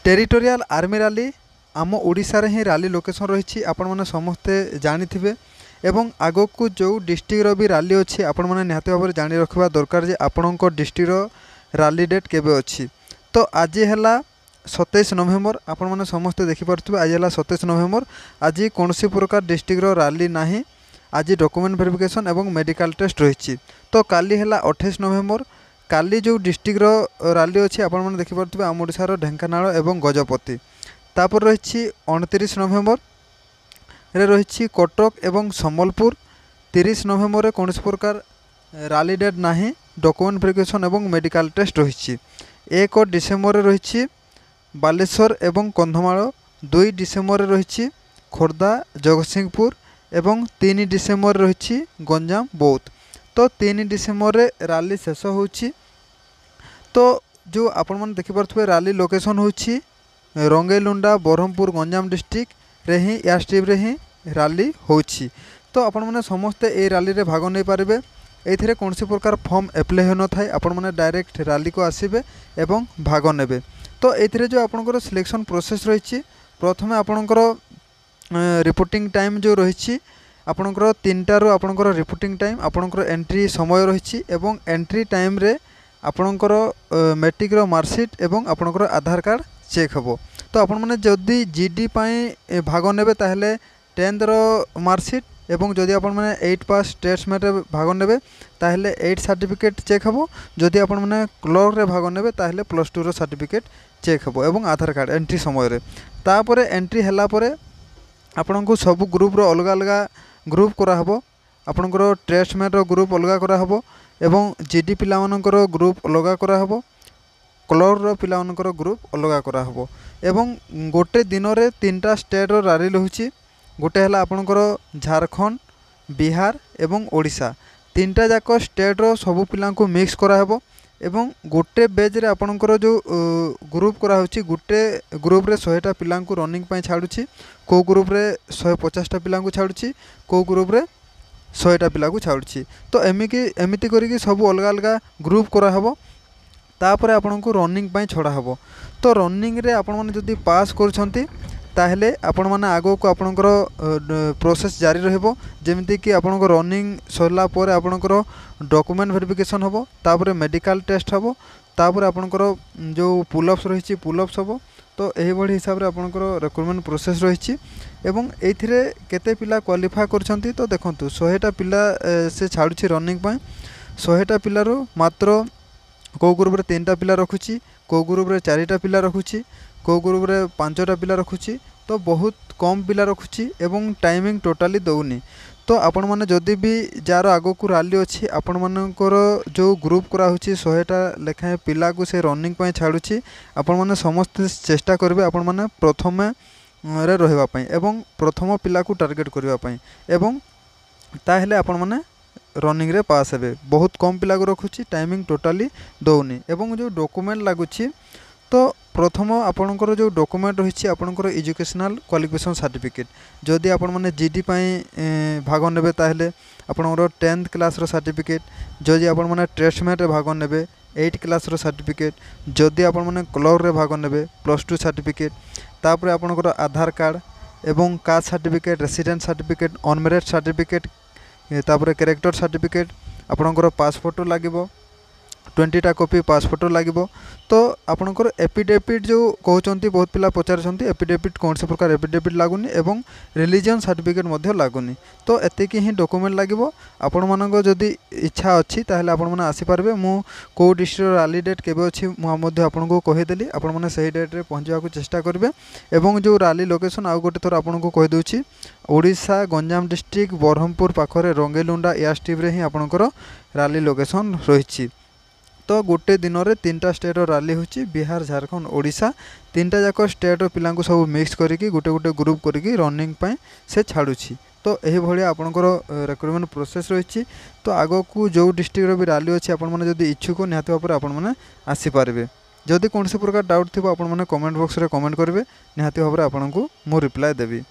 Territorial army rally आम ओडिशा रे ही rally location रही आपण मैंने समस्ते जानी एवं आग को जो डिस्ट्रिक्ट भी रैली अच्छी आपण मैंने निहाती भाव जानी रखा दरकार जे आपणक डिस्ट्रिक्ट रैली डेट केबे अच्छी। तो आज है 27 नवेम्बर आपण मैंने समस्ते देखिपे आज है 27 नवेम्बर। आज कौन प्रकार डिस्ट्रिक्ट रैली ना आज डॉक्यूमेंट वेरिफिकेशन एवं मेडिकल टेस्ट रही। तो काली है 28 नवेम्बर। काली जो डिस्ट्रिक्ट रैली अच्छी आपण मैंने देखिपे आम ओडिशार ढेंकानाल एवं गजपति। तापर रही 29 नवेम्बर रे रही कटक एवं सम्बलपुर। 30 नवेम्बर में कौन प्रकार रैली डेट ना डॉक्यूमेंट वेरिफिकेशन एवं मेडिकल टेस्ट रही। 1 डिसेम्बर रे रही बालेश्वर एवं कंधमाल। 2 डिसेम्बर रे रही खोर्धा जगतसिंहपुर एवं 3 डिसेम्बर रही गंजाम बौद्ध। तो 3 डिसेम्बर रे रैली शेष होची। तो जो आपण मैंने देखिपे रैली लोकेशन होची रंगेलुंडा बरहमपुर गंजाम डिस्ट्रिक्ट रे ही या स्ट्रीप रे ही रैली होची। तो आपण मैंने समस्ते ए रैली रे भाग नहीं पारे। ये कौन प्रकार फॉर्म एप्लाई हो न थाए आपण मैंने डायरेक्ट रैली को आसबे एवं भाग नेबे। तो ये जो आपंकर सिलेक्शन प्रोसेस रही प्रथम आपंकर रिपोर्टिंग टाइम जो रही आपंकर 3टारू आपंकर रिपोर्टिंग टाइम आपंकर एंट्री समय रही एवं एंट्री टाइम रे आपंकर मैट्रिक मार्कशीट एवं आपंकर आधार कार्ड चेक हम। तो आपण मैंने जदि जीडी पाई भाग नेबे ताहले 10th मार्कशीट एवं जदि आपण मैंने 8 पास टेस्ट में भाग नेबे ताहले 8 सर्टिफिकेट चेक हम। जदि आपण मैंने क्लर्क रे भाग नेबे ताहले +2 सर्टिफिकेट चेक हम एवं आधार कार्ड एंट्री समय रे। तापरे एंट्री हैला परे आपण को सब ग्रुप रो अलग अलग ग्रुप करा हबो। आपणकर टेस्टमेट ग्रुप अलग करा हबो एवं जीडी पिला मानकर ग्रुप अलग करा हबो क्लर्क पिला मानकर ग्रुप अलग करा हबो। एवं गोटे दिन रे 3टा स्टेट रो रैली रहुची। गोटे है आपणकर झारखंड बिहार एवं ओडिशा 3टा जाक स्टेट रो सब पिला को मिक्स करा हबो एवं गोटे बेज रे आपणकर जो ग्रुप करा होची गोटे ग्रुप रे 100टा पिला को रनिंग पाई छाडुची। को ग्रुप रे 150टा पिला को छाडुची को ग्रुप रे 100टा पिला को छाडुची। तो एमिति करिक सब अलग अलग ग्रुप करा हबो। तापर आपन को रनिंग पाई छड़ा हबो। तो रनिंग रे आपण माने जदी पास करछंती ताहले आपण माने आगो को आपनकर प्रोसेस जारी रहबो। जेमिति कि आपनको रनिंग सरला परे आपनकर डॉक्यूमेंट वेरिफिकेशन हबो तापर मेडिकल टेस्ट हबो तापर आपनकर जो पुलअप्स रही पुलअप्स हबो। तो यही बड़ी हिसाब रे आपनकर रिक्रूटमेंट प्रोसेस रही एवं एथिरे केते पिला क्वालिफाई करछंती। तो देखंतु 100टा पिला से छाडुची रनिंग पाई 100टा पिलारो मात्र को ग्रुप रे 3टा पिला रखुची को ग्रुप रे 4टा पिला रखुची को ग्रुप रे 5टा पिला रखुची। तो बहुत कम पिला रखुची एवं टाइमिंग टोटाली दउनी। तो आपण माने जदि भी जार आगो को रैली अच्छी आपण मानकर जो ग्रुप करा होची 100टा लेखाएं पिला को से रनिंग पाई छाडुची आपण माने समस्त चेष्टा करबे आपण माने प्रथम रे रहबा पई एवं प्रथम पिला को टार्गेट करबा पई एवं ताहेले आपण माने रनिंग रे पास हेबे। बहुत कम पिला को रखुची टाइमिंग टोटाली दउनी एवं जो डॉक्यूमेंट लागुची। तो प्रथम आपणकर जो डॉक्यूमेंट रही आपणकर एजुकेशनल क्वालिफिकेशन सर्टिफिकेट जदि आपण माने जीडी पाई भाग नेबे ताहले आपणकर 10th क्लास रो सर्टिफिकेट जदि आपण माने टेस्टमेट रे भाग नेबे 8 क्लास रो सर्टिफिकेट जदि आपण माने क्लर्क रे भाग नेबे +2 सर्टिफिकेट तापर आपणकर आधार कार्ड एवं caste certificate resident certificate unmarried certificate तापर कैरेक्टर सर्टिफिकेट आपणकर पासपोर्ट लागिबो 20टा कॉपी पासपोर्ट लागिबो। तो आपणकर एफिडेविट जो कहउचंती बहुत पिला पचारछंती एफिडेविट कौन से प्रकार एफिडेविट लागुनी एवं रिलीजन सर्टिफिकेट मध्य लागुनी। तो एतिकी ही डॉक्यूमेंट लागिबो। आपण मानको जदि इच्छा अछि ताहले आपण माने आसी पारबे। मु को डिस्ट्रिक्ट रैली डेट केबे अछि मु मध्य आपनको कहि देली आपण माने सही डेट रे पहुंचवा को चेष्टा करबे। एवं जो रैली लोकेशन आउ गोटे थोर आपनको कहि दोछि ओडिशा गंजाम डिस्ट्रिक्ट बरहमपुर पाखरे रंगेलुंडा या स्ट्रीप रे ही आपनकर रैली लोकेशन रही। तो गोटे दिन रे 3टा स्टेट रैली होची बिहार झारखंड ओडिशा 3टा जाक स्टेट पिला को सब मिक्स करिकी गोटे गोटे ग्रुप करिकी रनिंग पाई से छाडुची। तो यही भाया आपनकर रिक्रूटमेंट प्रोसेस रही। तो आगो को जो डिस्ट्रिक्ट भी रैली अच्छी आपण माने जदि इच्छुक निहाती भाव आपण माने आसी पारबे। जदि कौन प्रकार डाउट थी आपण माने कमेंट बॉक्स रे कमेंट करेंगे निहाती भाव आपको मु रिप्लाय देवी।